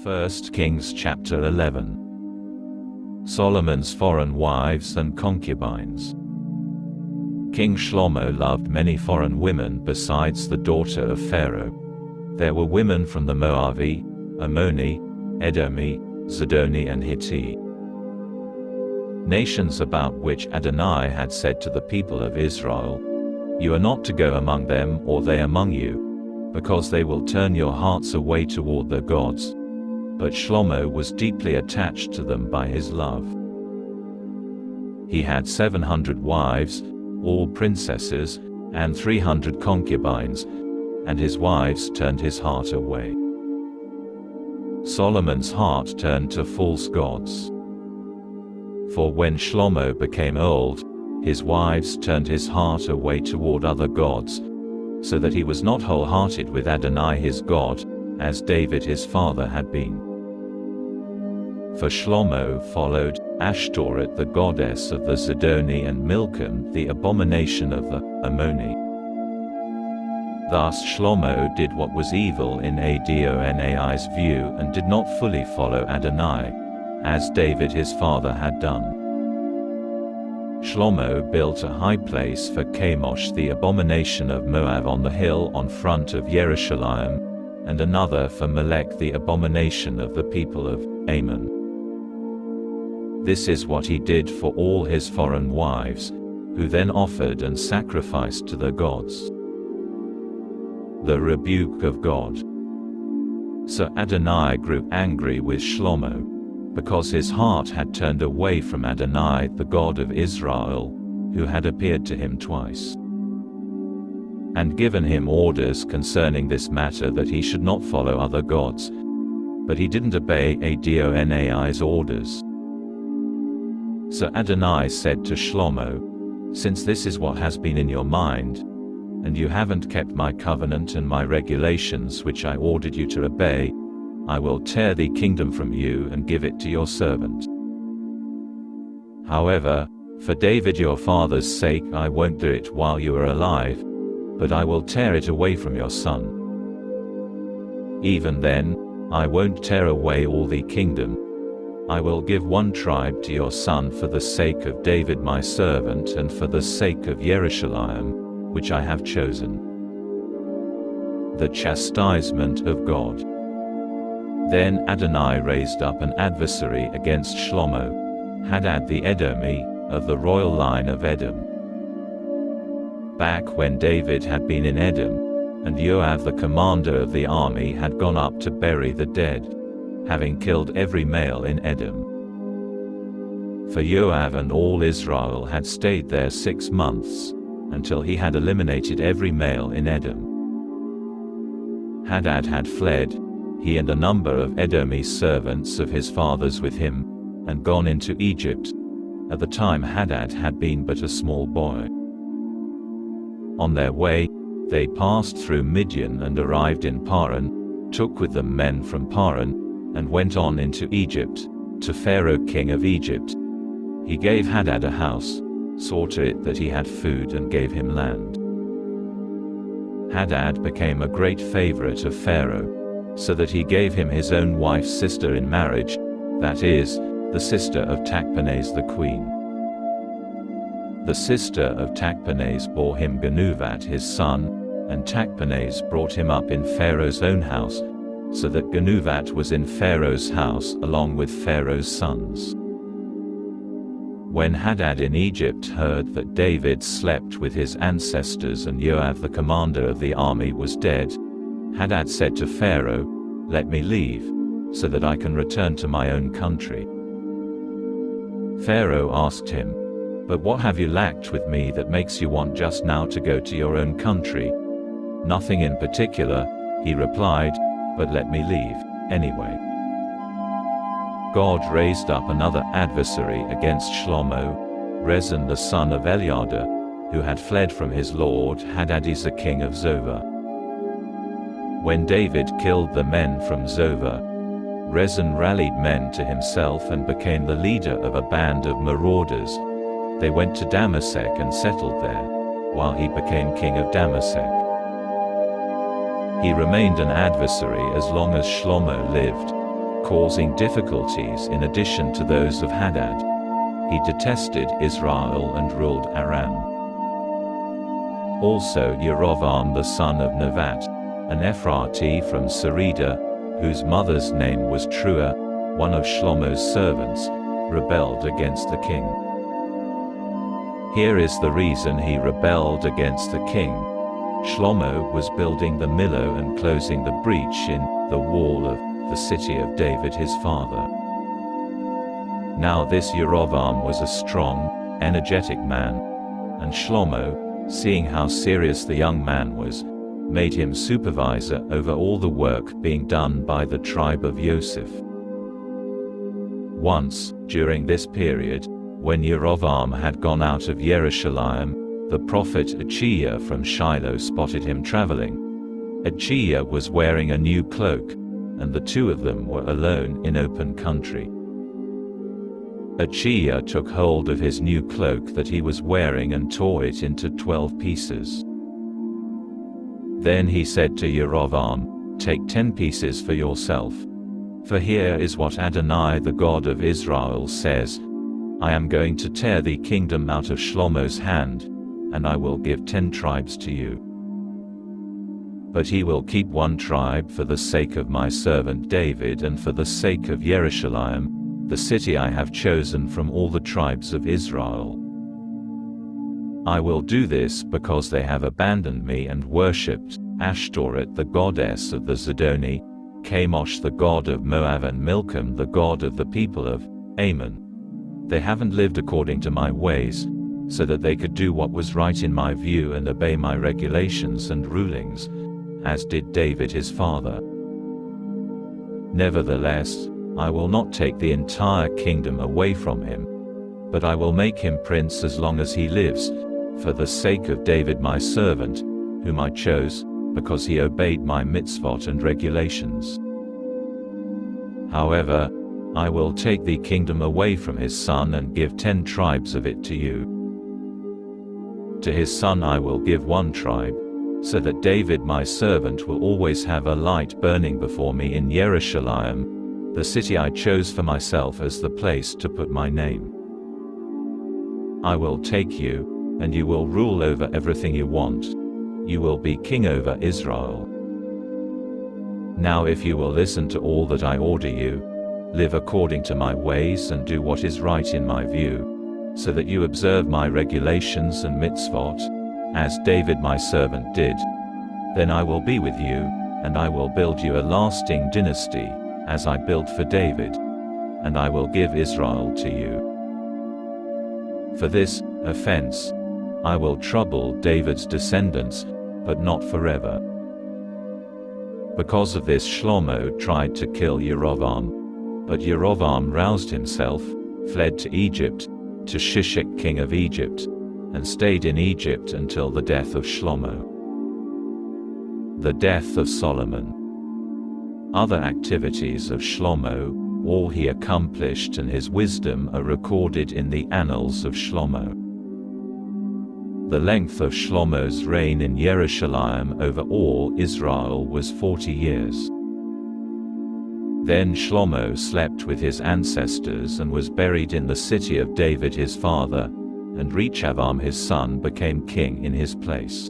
1 Kings chapter 11. Solomon's foreign wives and concubines. King Shlomo loved many foreign women besides the daughter of Pharaoh. There were women from the Moavi, Ammoni, Edomi, Zidoni and Hitti, nations about which Adonai had said to the people of Israel, "You are not to go among them or they among you, because they will turn your hearts away toward their gods." But Shlomo was deeply attached to them by his love. He had 700 wives, all princesses, and 300 concubines, and his wives turned his heart away. Solomon's heart turned to false gods. For when Shlomo became old, his wives turned his heart away toward other gods, so that he was not wholehearted with Adonai his God, as David his father had been. For Shlomo followed Ashtoreth, the goddess of the Zidoni, and Milcom, the abomination of the Ammoni. Thus Shlomo did what was evil in Adonai's view and did not fully follow Adonai, as David his father had done. Shlomo built a high place for Chemosh, the abomination of Moab, on the hill in front of Jerusalem, and another for Molech, the abomination of the people of Ammon. This is what he did for all his foreign wives, who then offered and sacrificed to their gods. The rebuke of God. So Adonai grew angry with Shlomo, because his heart had turned away from Adonai, the God of Israel, who had appeared to him twice, and given him orders concerning this matter, that he should not follow other gods. But he didn't obey Adonai's orders. So Adonai said to Shlomo, "Since this is what has been in your mind, and you haven't kept my covenant and my regulations which I ordered you to obey, I will tear the kingdom from you and give it to your servant. However, for David your father's sake I won't do it while you are alive, but I will tear it away from your son. Even then, I won't tear away all the kingdom. I will give one tribe to your son for the sake of David my servant and for the sake of Jerusalem, which I have chosen." The chastisement of God. Then Adonai raised up an adversary against Shlomo, Hadad the Edomi, of the royal line of Edom. Back when David had been in Edom, and Joab the commander of the army had gone up to bury the dead, having killed every male in Edom. For Joab and all Israel had stayed there 6 months, until he had eliminated every male in Edom. Hadad had fled, he and a number of Edom's servants of his father's with him, and gone into Egypt. At the time Hadad had been but a small boy. On their way, they passed through Midian and arrived in Paran, took with them men from Paran, and went on into Egypt, to Pharaoh king of Egypt. He gave Hadad a house, saw to it that he had food, and gave him land. Hadad became a great favorite of Pharaoh, so that he gave him his own wife's sister in marriage, that is, the sister of Tachpenes the queen. The sister of Tachpenes bore him Genuvat his son, and Tachpenes brought him up in Pharaoh's own house, so that Genuvat was in Pharaoh's house along with Pharaoh's sons. When Hadad in Egypt heard that David slept with his ancestors and Joab the commander of the army was dead, Hadad said to Pharaoh, "Let me leave, so that I can return to my own country." Pharaoh asked him, "But what have you lacked with me that makes you want just now to go to your own country?" "Nothing in particular," he replied, "but let me leave, anyway." God raised up another adversary against Shlomo, Rezin the son of Eliada, who had fled from his lord Hadadezer king of Zoba. When David killed the men from Zoba, Rezin rallied men to himself and became the leader of a band of marauders. They went to Damasek and settled there, while he became king of Damasek. He remained an adversary as long as Shlomo lived. causing difficulties in addition to those of Hadad. He detested Israel and ruled Aram. Also Yerovam the son of Nevat, an Ephratite from Sarida, whose mother's name was Trua, one of Shlomo's servants, rebelled against the king. Here is the reason he rebelled against the king. Shlomo was building the Millo and closing the breach in the wall of the city of David his father. Now this Yerovam was a strong, energetic man, and Shlomo, seeing how serious the young man was, made him supervisor over all the work being done by the tribe of Yosef. Once, during this period, when Yerovam had gone out of Yerushalayim, the prophet Achiah from Shiloh spotted him traveling. Achiah was wearing a new cloak, and the two of them were alone in open country. Achiah took hold of his new cloak that he was wearing and tore it into 12 pieces. Then he said to Yerovam, "Take 10 pieces for yourself. For here is what Adonai the God of Israel says, I am going to tear the kingdom out of Shlomo's hand, and I will give 10 tribes to you. But he will keep 1 tribe for the sake of my servant David and for the sake of Yerushalayim, the city I have chosen from all the tribes of Israel. I will do this because they have abandoned me and worshipped Ashtoreth the goddess of the Zidoni, Chemosh the god of Moab and Milcom the god of the people of Ammon. They haven't lived according to my ways, so that they could do what was right in my view and obey my regulations and rulings, as did David his father. Nevertheless, I will not take the entire kingdom away from him, but I will make him prince as long as he lives, for the sake of David my servant, whom I chose, because he obeyed my mitzvot and regulations. However, I will take the kingdom away from his son and give 10 tribes of it to you. To his son I will give 1 tribe, so that David my servant will always have a light burning before me in Yerushalayim, the city I chose for myself as the place to put my name. I will take you, and you will rule over everything you want. You will be king over Israel. Now if you will listen to all that I order you, live according to my ways and do what is right in my view, so that you observe my regulations and mitzvot, as David my servant did, then I will be with you, and I will build you a lasting dynasty, as I built for David, and I will give Israel to you. For this offense, I will trouble David's descendants, but not forever." Because of this Shlomo tried to kill Yerovam, but Yerovam roused himself, fled to Egypt, to Shishak king of Egypt, and stayed in Egypt until the death of Shlomo. The death of Solomon. Other activities of Shlomo, all he accomplished and his wisdom are recorded in the annals of Shlomo. The length of Shlomo's reign in Yerushalayim over all Israel was 40 years. Then Shlomo slept with his ancestors and was buried in the city of David his father, and Rechavam his son became king in his place.